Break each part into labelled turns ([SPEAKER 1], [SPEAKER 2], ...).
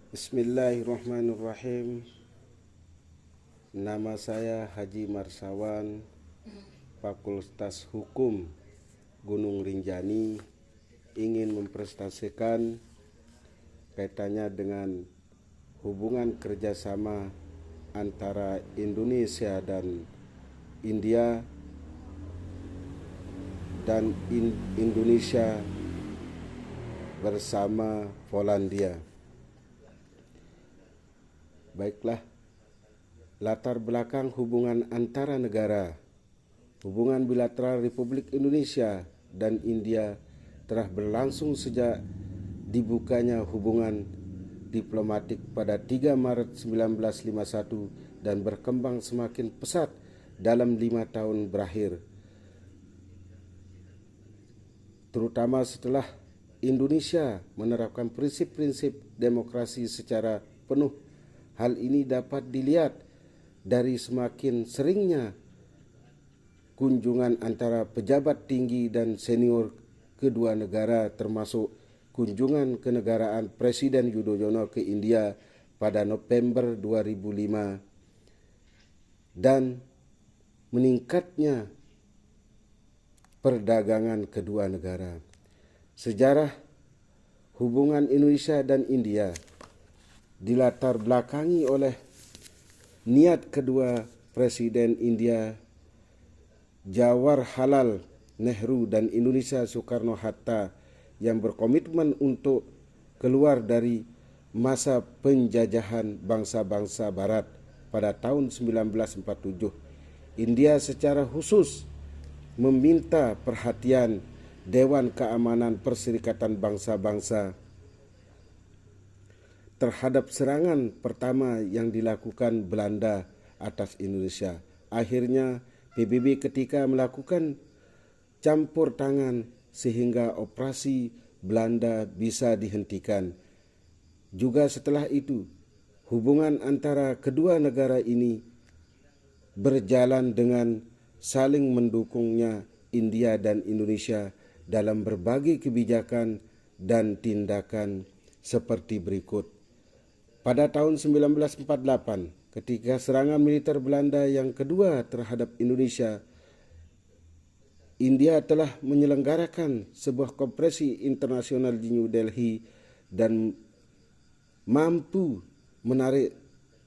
[SPEAKER 1] Bismillahirrahmanirrahim. Nama saya Haji Marsawan, Fakultas Hukum Gunung Rinjani, ingin mempresentasikan kaitannya dengan hubungan kerjasama antara Indonesia dan India dan Indonesia bersama Polandia. Baiklah, latar belakang hubungan antara negara. Hubungan bilateral Republik Indonesia dan India telah berlangsung sejak dibukanya hubungan diplomatik pada 3 Maret 1951 dan berkembang semakin pesat dalam 5 tahun berakhir, terutama setelah Indonesia menerapkan prinsip-prinsip demokrasi secara penuh. Hal ini dapat dilihat dari semakin seringnya kunjungan antara pejabat tinggi dan senior kedua negara, termasuk kunjungan kenegaraan Presiden Yudhoyono ke India pada November 2005 dan meningkatnya perdagangan kedua negara. Sejarah hubungan Indonesia dan India dilatar belakangi oleh niat kedua Presiden India Jawaharlal Nehru dan Indonesia Soekarno-Hatta yang berkomitmen untuk keluar dari masa penjajahan bangsa-bangsa Barat pada tahun 1947. India secara khusus meminta perhatian Dewan Keamanan Perserikatan Bangsa-Bangsa terhadap serangan pertama yang dilakukan Belanda atas Indonesia. Akhirnya PBB ketika melakukan campur tangan sehingga operasi Belanda bisa dihentikan. Juga setelah itu, hubungan antara kedua negara ini berjalan dengan saling mendukungnya India dan Indonesia dalam berbagai kebijakan dan tindakan seperti berikut. Pada tahun 1948, ketika serangan militer Belanda yang kedua terhadap Indonesia, India telah menyelenggarakan sebuah konferensi internasional di New Delhi dan mampu menarik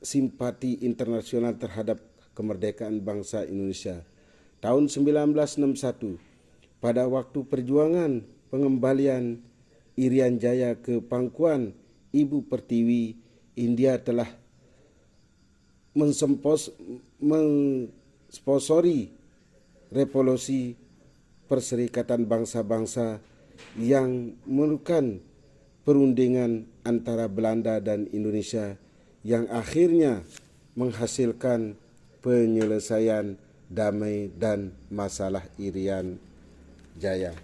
[SPEAKER 1] simpati internasional terhadap kemerdekaan bangsa Indonesia. Tahun 1961, pada waktu perjuangan pengembalian Irian Jaya ke pangkuan Ibu Pertiwi, India telah mensponsori revolusi Perserikatan Bangsa-Bangsa yang memerlukan perundingan antara Belanda dan Indonesia yang akhirnya menghasilkan penyelesaian damai dan masalah Irian Jaya.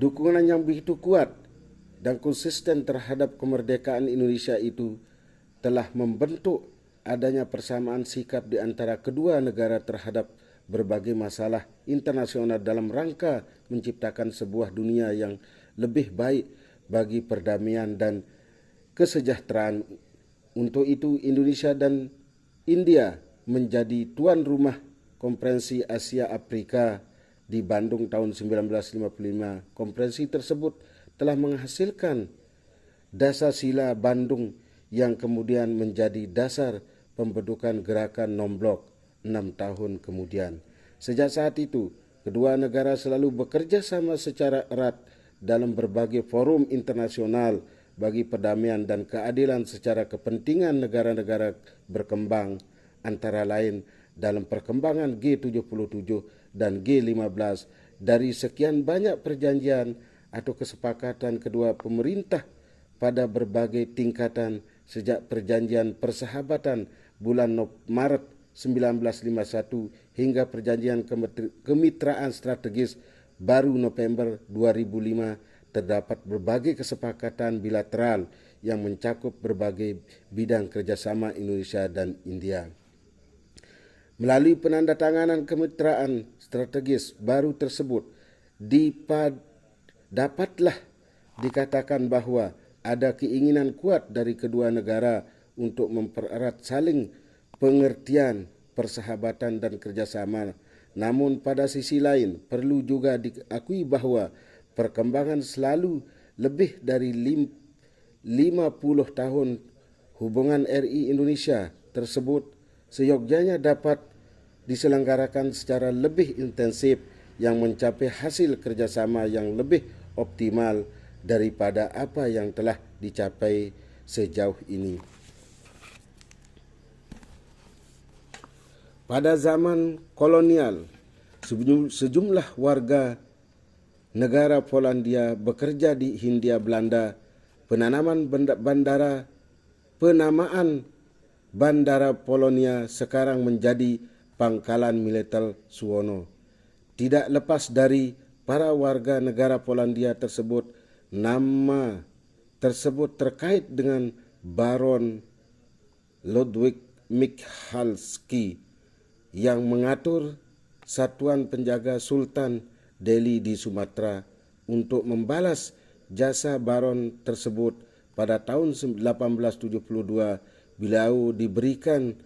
[SPEAKER 1] Dukungan yang begitu kuat dan konsisten terhadap kemerdekaan Indonesia itu telah membentuk adanya persamaan sikap di antara kedua negara terhadap berbagai masalah internasional dalam rangka menciptakan sebuah dunia yang lebih baik bagi perdamaian dan kesejahteraan. Untuk itu, Indonesia dan India menjadi tuan rumah Konferensi Asia Afrika di Bandung tahun 1955. Konferensi tersebut telah menghasilkan dasar sila Bandung yang kemudian menjadi dasar pembentukan gerakan non-blok 6 tahun kemudian. Sejak saat itu, kedua negara selalu bekerja sama secara erat dalam berbagai forum internasional bagi perdamaian dan keadilan secara kepentingan negara-negara berkembang, antara lain dalam perkembangan G77 dan G15. Dari sekian banyak perjanjian atau kesepakatan kedua pemerintah pada berbagai tingkatan sejak perjanjian persahabatan bulan Maret 1951 hingga perjanjian kemitraan strategis baru November 2005, terdapat berbagai kesepakatan bilateral yang mencakup berbagai bidang kerjasama Indonesia dan India. Melalui penandatanganan kemitraan strategis baru tersebut, dapatlah dikatakan bahawa ada keinginan kuat dari kedua negara untuk mempererat saling pengertian, persahabatan dan kerjasama. Namun pada sisi lain, perlu juga diakui bahawa perkembangan selalu lebih dari 50 tahun hubungan RI Indonesia tersebut seyogyanya dapat diselenggarakan secara lebih intensif yang mencapai hasil kerjasama yang lebih optimal daripada apa yang telah dicapai sejauh ini. Pada zaman kolonial, sejumlah warga negara Polandia bekerja di Hindia Belanda. Penamaan bandara Polonia sekarang menjadi pangkalan militer Suwono. Tidak lepas dari para warga negara Polandia tersebut, nama tersebut terkait dengan Baron Ludwik Michalski yang mengatur satuan penjaga Sultan Delhi di Sumatera. Untuk membalas jasa Baron tersebut, pada tahun 1872 beliau diberikan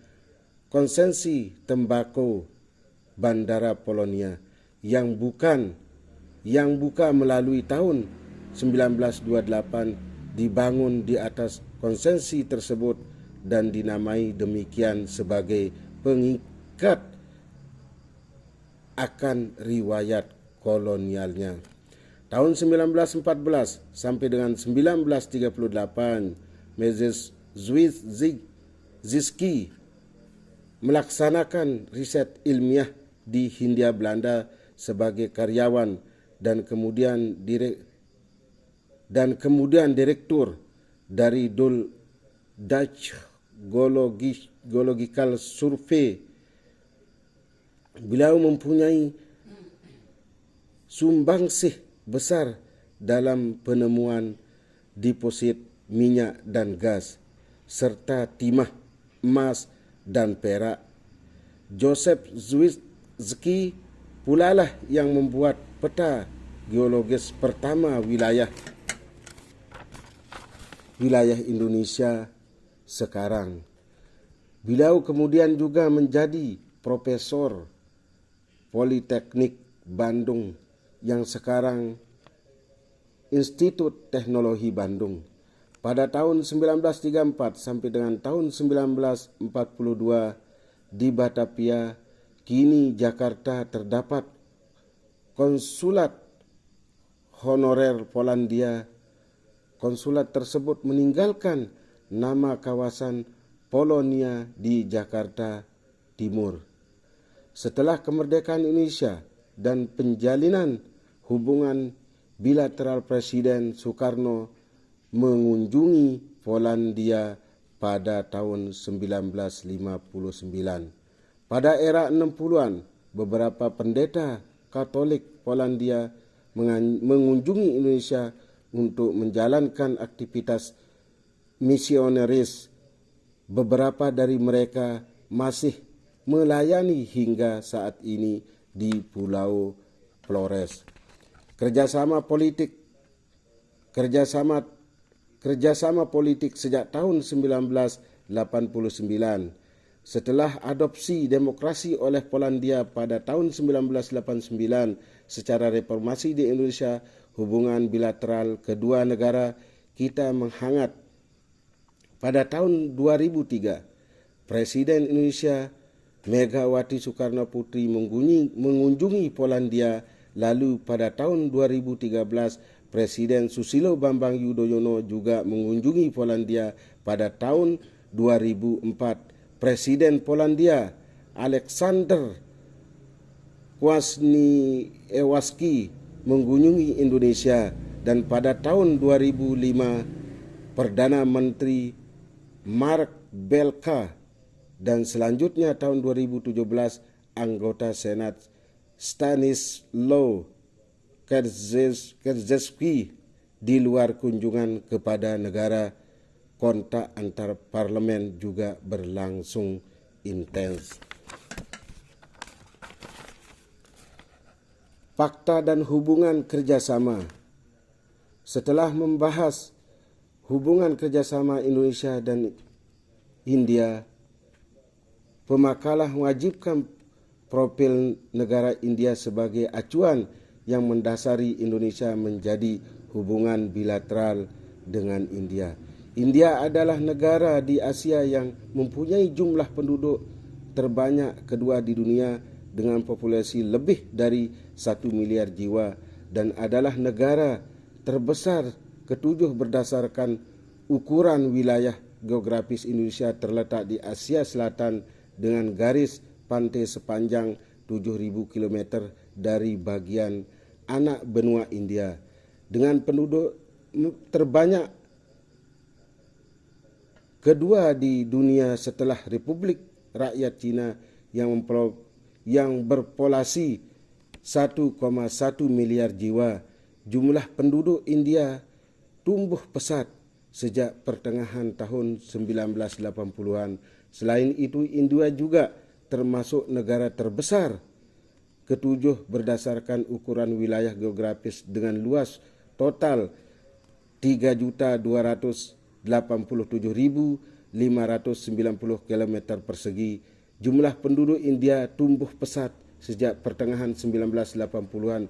[SPEAKER 1] konsesi tembakau bandara Polonia yang buka melalui tahun 1928 dibangun di atas konsesi tersebut dan dinamai demikian sebagai pengikat akan riwayat kolonialnya. Tahun 1914 sampai dengan 1938, Mrs. Zizki melaksanakan riset ilmiah di Hindia Belanda sebagai karyawan dan kemudian direktur dari Dutch Geological Survey. Beliau mempunyai sumbangsih besar dalam penemuan deposit minyak dan gas serta timah, emas dan perak. Joseph Zizki pula lah yang membuat peta geologis pertama wilayah Indonesia sekarang. Beliau kemudian juga menjadi profesor Politeknik Bandung yang sekarang Institut Teknologi Bandung. Pada tahun 1934 sampai dengan tahun 1942 di Batavia, kini Jakarta, terdapat konsulat honorer Polandia. Konsulat tersebut meninggalkan nama kawasan Polonia di Jakarta Timur. Setelah kemerdekaan Indonesia dan penjalinan hubungan bilateral, Presiden Soekarno mengunjungi Polandia pada tahun 1959. Pada era 60-an, beberapa pendeta Katolik Polandia mengunjungi Indonesia untuk menjalankan aktivitas misioneris. Beberapa dari mereka masih melayani hingga saat ini di Pulau Flores. Kerjasama politik sejak tahun 1989. Setelah adopsi demokrasi oleh Polandia pada tahun 1989 secara reformasi di Indonesia, hubungan bilateral kedua negara kita menghangat. Pada tahun 2003, Presiden Indonesia Megawati Soekarno Putri mengunjungi Polandia. Lalu pada tahun 2013, Presiden Susilo Bambang Yudhoyono juga mengunjungi Polandia. Pada tahun 2004, Presiden Polandia Aleksander Kwaśniewski mengunjungi Indonesia. Dan pada tahun 2005, Perdana Menteri Mark Belka dan selanjutnya tahun 2017 anggota Senat Stanislaw Kędzierski. Di luar kunjungan kepada negara, kontak antar parlemen juga berlangsung intens. Fakta dan hubungan kerjasama. Setelah membahas hubungan kerjasama Indonesia dan India, pemakalah mewajibkan profil negara India sebagai acuan yang mendasari Indonesia menjadi hubungan bilateral dengan India. India adalah negara di Asia yang mempunyai jumlah penduduk terbanyak kedua di dunia dengan populasi lebih dari 1 miliar jiwa dan adalah negara terbesar ketujuh berdasarkan ukuran wilayah geografis. Indonesia terletak di Asia Selatan dengan garis pantai sepanjang 7.000 km dari bagian anak benua India. Dengan penduduk terbanyak kedua di dunia setelah Republik Rakyat Cina yang berpopulasi 1,1 miliar jiwa, jumlah penduduk India tumbuh pesat sejak pertengahan tahun 1980-an. Selain itu, India juga termasuk negara terbesar ketujuh berdasarkan ukuran wilayah geografis dengan luas total 3.287.590 km persegi. Jumlah penduduk India tumbuh pesat sejak pertengahan 1980-an.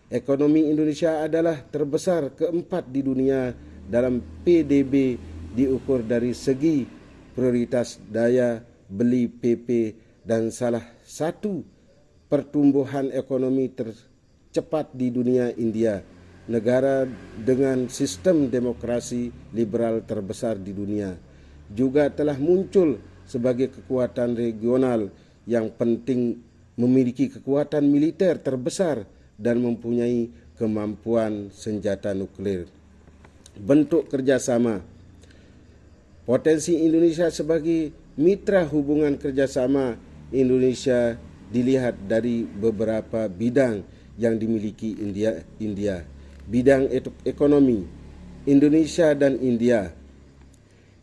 [SPEAKER 1] Ekonomi Indonesia adalah terbesar keempat di dunia dalam PDB diukur dari segi prioritas daya beli PP dan salah satu pertumbuhan ekonomi tercepat di dunia India, negara dengan sistem demokrasi liberal terbesar di dunia, juga telah muncul sebagai kekuatan regional yang penting, memiliki kekuatan militer terbesar dan mempunyai kemampuan senjata nuklir. Bentuk kerjasama. Potensi Indonesia sebagai mitra hubungan kerjasama Indonesia dilihat dari beberapa bidang yang dimiliki India. Bidang ekonomi, Indonesia dan India.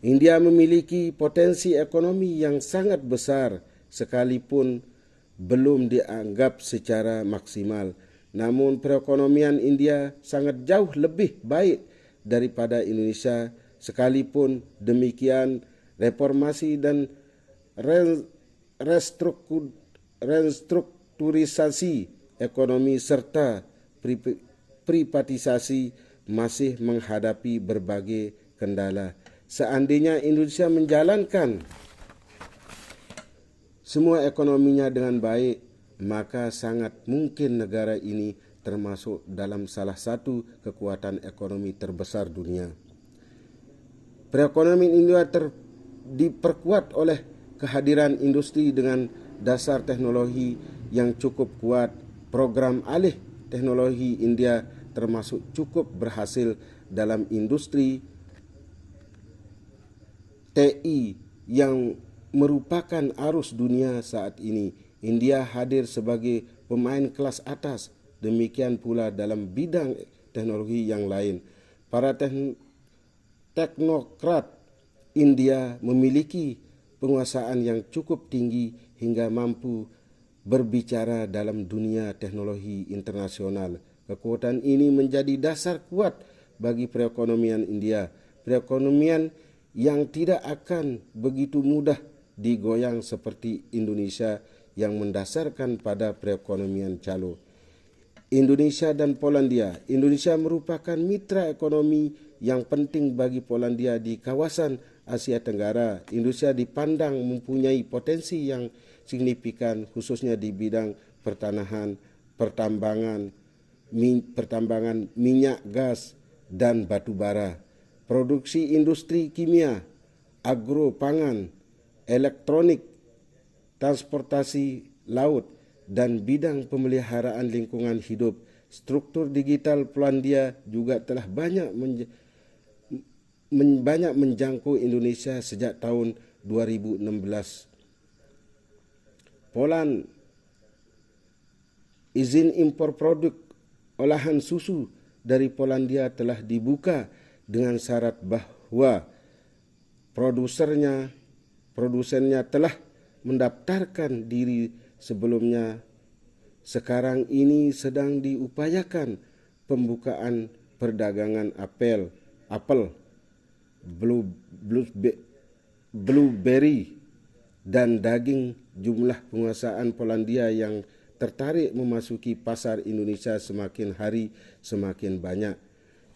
[SPEAKER 1] India memiliki potensi ekonomi yang sangat besar sekalipun belum dianggap secara maksimal. Namun perekonomian India sangat jauh lebih baik daripada Indonesia. Sekalipun demikian, reformasi dan restrukturisasi ekonomi serta privatisasi masih menghadapi berbagai kendala. Seandainya Indonesia menjalankan semua ekonominya dengan baik, maka sangat mungkin negara ini termasuk dalam salah satu kekuatan ekonomi terbesar dunia. Perekonomian India diperkuat oleh kehadiran industri dengan dasar teknologi yang cukup kuat. Program alih teknologi India termasuk cukup berhasil dalam industri TI yang merupakan arus dunia saat ini. India hadir sebagai pemain kelas atas, demikian pula dalam bidang teknologi yang lain. Para teknokrat India memiliki penguasaan yang cukup tinggi hingga mampu berbicara dalam dunia teknologi internasional. Kekuatan ini menjadi dasar kuat bagi perekonomian India. Perekonomian yang tidak akan begitu mudah digoyang seperti Indonesia yang mendasarkan pada perekonomian calo. Indonesia dan Polandia. Indonesia merupakan mitra ekonomi yang penting bagi Polandia di kawasan Asia Tenggara. Indonesia dipandang mempunyai potensi yang signifikan khususnya di bidang pertambangan minyak, gas, dan batu bara, produksi industri kimia, agro pangan, elektronik, transportasi laut, dan bidang pemeliharaan lingkungan hidup. Struktur digital Polandia juga telah banyak menjangkau Indonesia sejak tahun 2016. Poland, izin impor produk olahan susu dari Polandia telah dibuka dengan syarat bahwa produsennya telah mendaftarkan diri sebelumnya sekarang ini sedang diupayakan pembukaan perdagangan apel, blueberry, dan daging. Jumlah penguasaan Polandia yang tertarik memasuki pasar Indonesia semakin hari semakin banyak.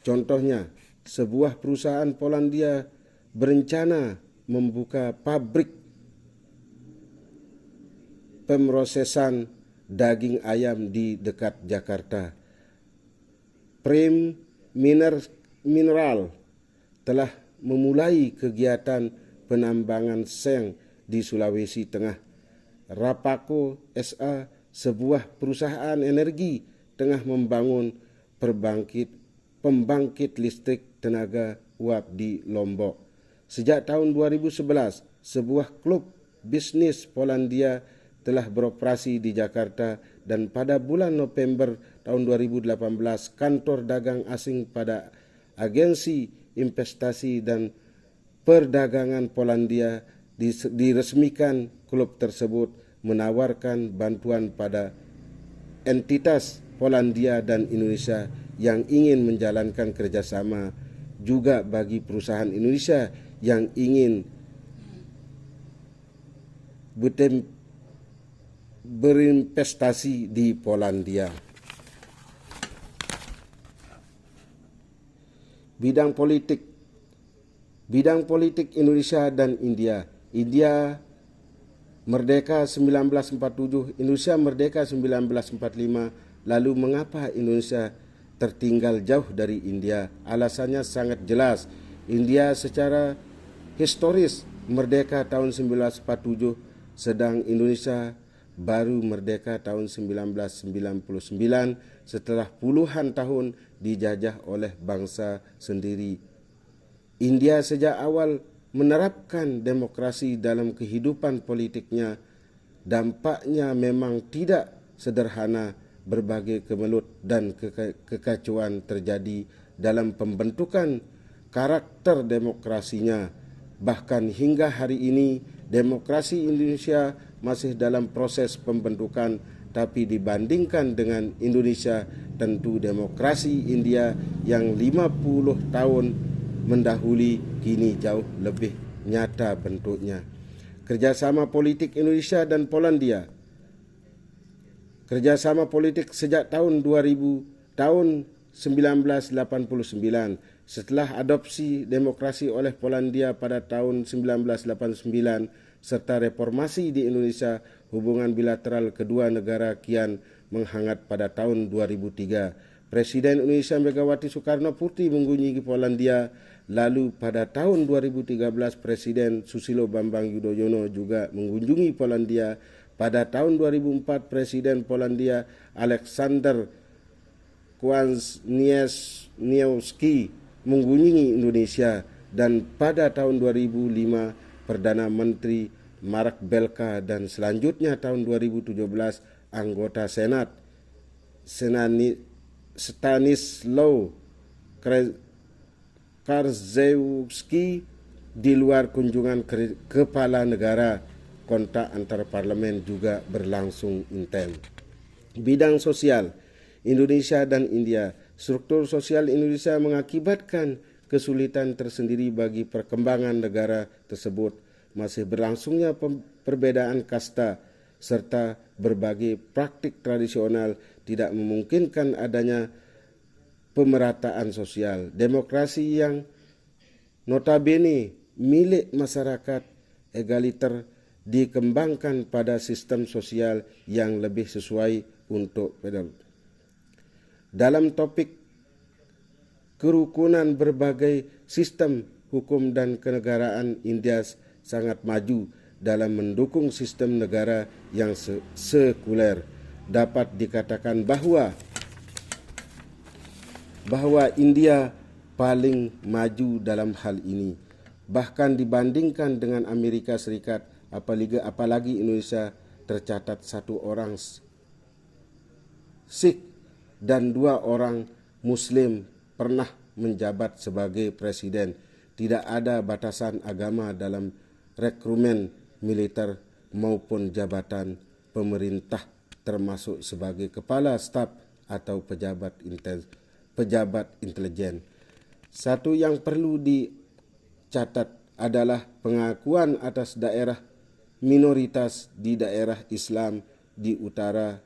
[SPEAKER 1] Contohnya, sebuah perusahaan Polandia berencana membuka pabrik pemrosesan daging ayam di dekat Jakarta. Prem Mineral telah memulai kegiatan penambangan seng di Sulawesi Tengah. Rapako SA, sebuah perusahaan energi, tengah membangun pembangkit listrik tenaga uap di Lombok. Sejak tahun 2011, sebuah klub bisnis Polandia telah beroperasi di Jakarta, dan pada bulan November tahun 2018, kantor dagang asing pada Agensi Investasi dan Perdagangan Polandia diresmikan. Klub tersebut menawarkan bantuan pada entitas Polandia dan Indonesia yang ingin menjalankan kerjasama, juga bagi perusahaan Indonesia yang ingin berinvestasi di Polandia. Bidang politik Indonesia dan India. India merdeka 1947, Indonesia merdeka 1945. Lalu mengapa Indonesia tertinggal jauh dari India? Alasannya sangat jelas. India secara historis merdeka tahun 1947, sedang Indonesia baru merdeka tahun 1999 setelah puluhan tahun dijajah oleh bangsa sendiri. India sejak awal menerapkan demokrasi dalam kehidupan politiknya. Dampaknya memang tidak sederhana. Berbagai kemelut dan kekacauan terjadi dalam pembentukan karakter demokrasinya. Bahkan hingga hari ini, demokrasi Indonesia masih dalam proses pembentukan, tapi dibandingkan dengan Indonesia, tentu demokrasi India yang 50 tahun mendahului kini jauh lebih nyata bentuknya. Kerjasama politik Indonesia dan Polandia. Kerjasama politik sejak tahun 1989, setelah adopsi demokrasi oleh Polandia pada tahun 1989 serta reformasi di Indonesia, hubungan bilateral kedua negara kian menghangat. Pada tahun 2003, Presiden Indonesia Megawati Soekarno Putri mengunjungi Polandia. Lalu pada tahun 2013, Presiden Susilo Bambang Yudhoyono juga mengunjungi Polandia. Pada tahun 2004, Presiden Polandia Aleksander Kwasniewski mengunjungi Indonesia, dan pada tahun 2005 Perdana Menteri Marek Belka, dan selanjutnya tahun 2017 anggota Senat Stanislaw Karczewski. Di luar kunjungan kepala negara, kontak antar parlemen juga berlangsung intens. Bidang sosial Indonesia dan India. Struktur sosial Indonesia mengakibatkan kesulitan tersendiri bagi perkembangan negara tersebut. Masih berlangsungnya perbedaan kasta serta berbagai praktik tradisional tidak memungkinkan adanya pemerataan sosial. Demokrasi yang notabene milik masyarakat egaliter dikembangkan pada sistem sosial yang lebih sesuai untuk pedal. Dalam topik kerukunan berbagai sistem hukum dan kenegaraan, India sangat maju dalam mendukung sistem negara yang sekuler. Dapat dikatakan bahwa India paling maju dalam hal ini, bahkan dibandingkan dengan Amerika Serikat. Apalagi Indonesia tercatat 1 orang Sikh dan 2 orang Muslim pernah menjabat sebagai presiden. Tidak ada batasan agama dalam rekrutmen militer maupun jabatan pemerintah termasuk sebagai kepala staf atau pejabat intelijen. Satu yang perlu dicatat adalah pengakuan atas daerah minoritas di daerah Islam di utara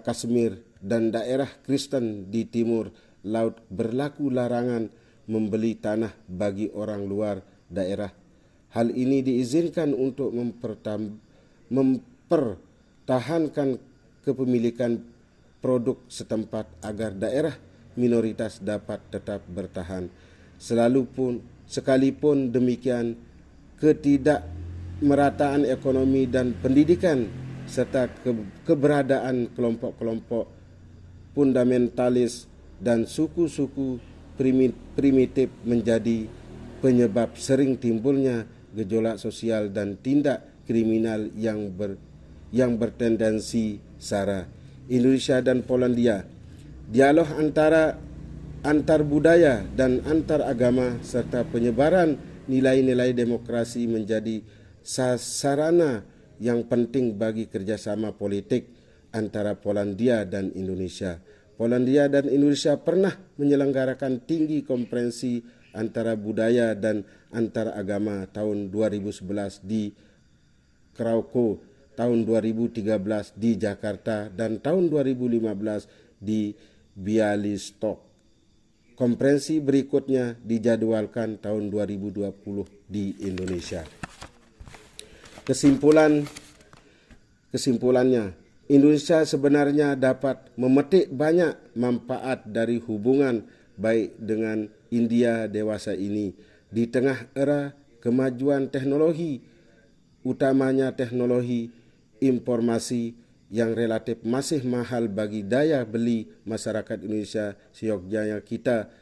[SPEAKER 1] Kashmir dan daerah Kristen di timur laut berlaku larangan membeli tanah bagi orang luar daerah. Hal ini diizinkan untuk mempertahankan kepemilikan produk setempat agar daerah minoritas dapat tetap bertahan. Sekalipun demikian, ketidakmerataan ekonomi dan pendidikan serta keberadaan kelompok-kelompok fundamentalis dan suku-suku primitif menjadi penyebab sering timbulnya gejolak sosial dan tindak kriminal yang bertendensi sara. Indonesia dan Polandia, dialog antar budaya dan antar agama serta penyebaran nilai-nilai demokrasi menjadi sarana yang penting bagi kerjasama politik antara Polandia dan Indonesia. Polandia dan Indonesia pernah menyelenggarakan tinggi konferensi antara budaya dan antar agama tahun 2011 di Krakow, tahun 2013 di Jakarta, dan tahun 2015 di Bialystok. Konferensi berikutnya dijadwalkan tahun 2020 di Indonesia. Kesimpulannya, Indonesia sebenarnya dapat memetik banyak manfaat dari hubungan baik dengan India dewasa ini di tengah era kemajuan teknologi, utamanya teknologi informasi yang relatif masih mahal bagi daya beli masyarakat Indonesia. Seyogyanya kita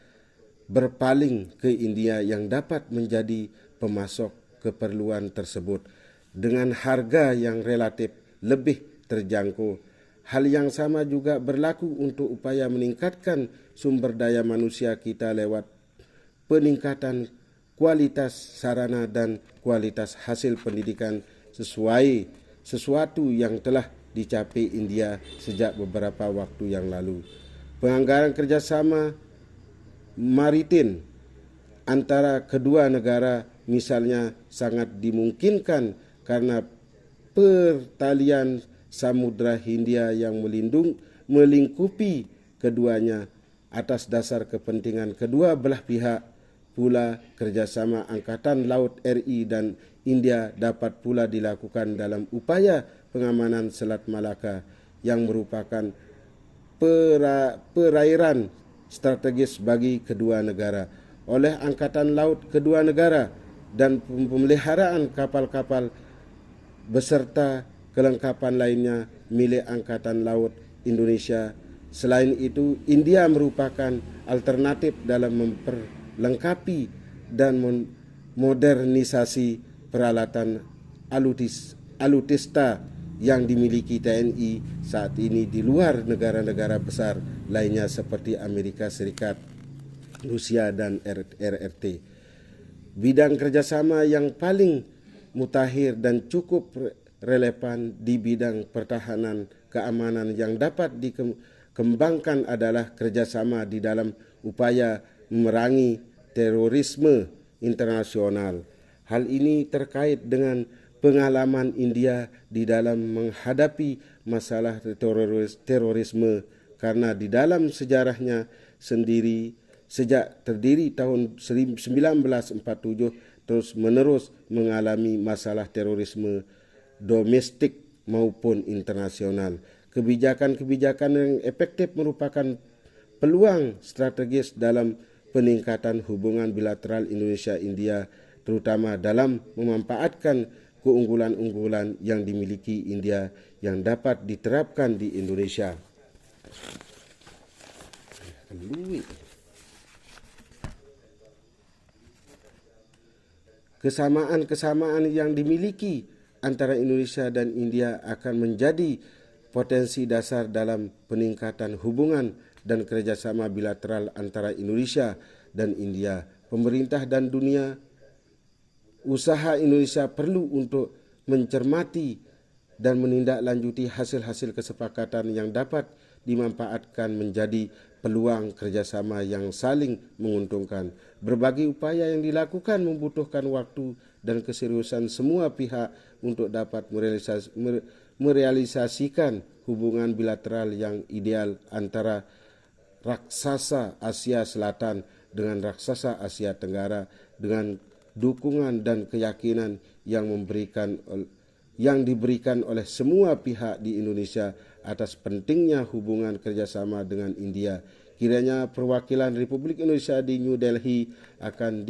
[SPEAKER 1] berpaling ke India yang dapat menjadi pemasok keperluan tersebut dengan harga yang relatif lebih terjangkau. Hal yang sama juga berlaku untuk upaya meningkatkan sumber daya manusia kita lewat peningkatan kualitas sarana dan kualitas hasil pendidikan sesuatu yang telah dicapai India sejak beberapa waktu yang lalu. Penganggaran kerjasama maritim antara kedua negara misalnya sangat dimungkinkan karena pertalian Samudra Hindia yang melingkupi keduanya. Atas dasar kepentingan kedua belah pihak pula kerjasama Angkatan Laut RI dan India dapat pula dilakukan dalam upaya pengamanan Selat Malaka yang merupakan perairan strategis bagi kedua negara. Oleh Angkatan Laut kedua negara dan pemeliharaan kapal-kapal beserta kelengkapan lainnya milik Angkatan Laut Indonesia. Selain itu, India merupakan alternatif dalam memperlengkapi dan modernisasi peralatan alutsista yang dimiliki TNI saat ini di luar negara-negara besar lainnya seperti Amerika Serikat, Rusia, dan RRT. Bidang kerjasama yang paling mutakhir dan cukup relevan di bidang pertahanan keamanan yang dapat dikembangkan adalah kerjasama di dalam upaya memerangi terorisme internasional. Hal ini terkait dengan pengalaman India di dalam menghadapi masalah terorisme karena di dalam sejarahnya sendiri sejak terdiri tahun 1947 terus menerus mengalami masalah terorisme domestik maupun internasional. Kebijakan-kebijakan yang efektif merupakan peluang strategis dalam peningkatan hubungan bilateral Indonesia-India, terutama dalam memanfaatkan keunggulan-unggulan yang dimiliki India yang dapat diterapkan di Indonesia. Kesamaan-kesamaan yang dimiliki antara Indonesia dan India akan menjadi potensi dasar dalam peningkatan hubungan dan kerjasama bilateral antara Indonesia dan India. Pemerintah dan dunia usaha Indonesia perlu untuk mencermati dan menindaklanjuti hasil-hasil kesepakatan yang dapat dimanfaatkan menjadi peluang kerjasama yang saling menguntungkan. Berbagai upaya yang dilakukan membutuhkan waktu dan keseriusan semua pihak untuk dapat merealisasikan hubungan bilateral yang ideal antara raksasa Asia Selatan dengan raksasa Asia Tenggara, dengan dukungan dan keyakinan yang diberikan oleh semua pihak di Indonesia atas pentingnya hubungan kerjasama dengan India. Kiranya perwakilan Republik Indonesia di New Delhi akan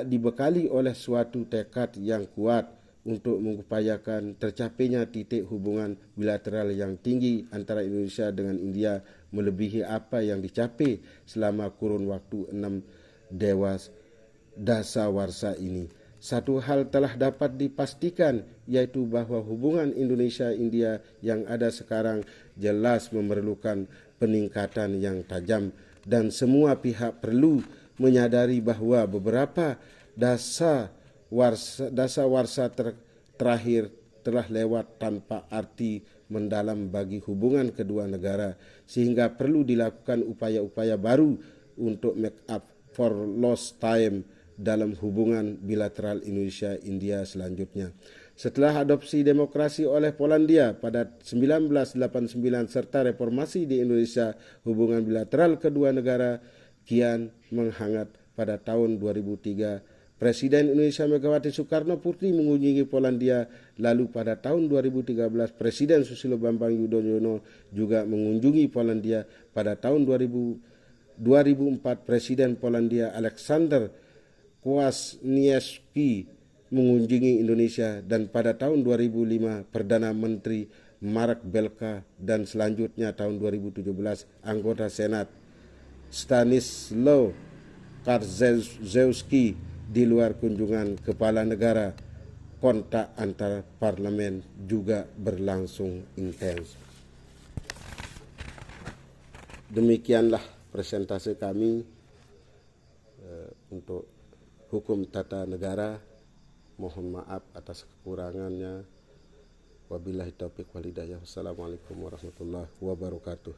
[SPEAKER 1] dibekali oleh suatu tekad yang kuat untuk mengupayakan tercapainya titik hubungan bilateral yang tinggi antara Indonesia dengan India, melebihi apa yang dicapai selama kurun waktu 6 dasawarsa ini. Satu hal telah dapat dipastikan, yaitu bahwa hubungan Indonesia-India yang ada sekarang jelas memerlukan peningkatan yang tajam, dan semua pihak perlu menyadari bahwa beberapa dasawarsa terakhir telah lewat tanpa arti mendalam bagi hubungan kedua negara, sehingga perlu dilakukan upaya-upaya baru untuk make up for lost time dalam hubungan bilateral Indonesia-India selanjutnya. Setelah adopsi demokrasi oleh Polandia pada 1989 serta reformasi di Indonesia, hubungan bilateral kedua negara kian menghangat. Pada tahun 2003, Presiden Indonesia Megawati Soekarno Putri mengunjungi Polandia. Lalu pada tahun 2013, Presiden Susilo Bambang Yudhoyono juga mengunjungi Polandia. Pada tahun 2004, Presiden Polandia Aleksander Kwasniewski mengunjungi Indonesia, dan pada tahun 2005 Perdana Menteri Marek Belka, dan selanjutnya tahun 2017 anggota Senat Stanislaw Karczewski. Di luar kunjungan kepala negara, kontak antar parlemen juga berlangsung intens. Demikianlah presentasi kami untuk hukum tata negara. Mohon maaf atas kekurangannya. Wabillahi taufiq wal hidayah. Wassalamualaikum warahmatullahi wabarakatuh.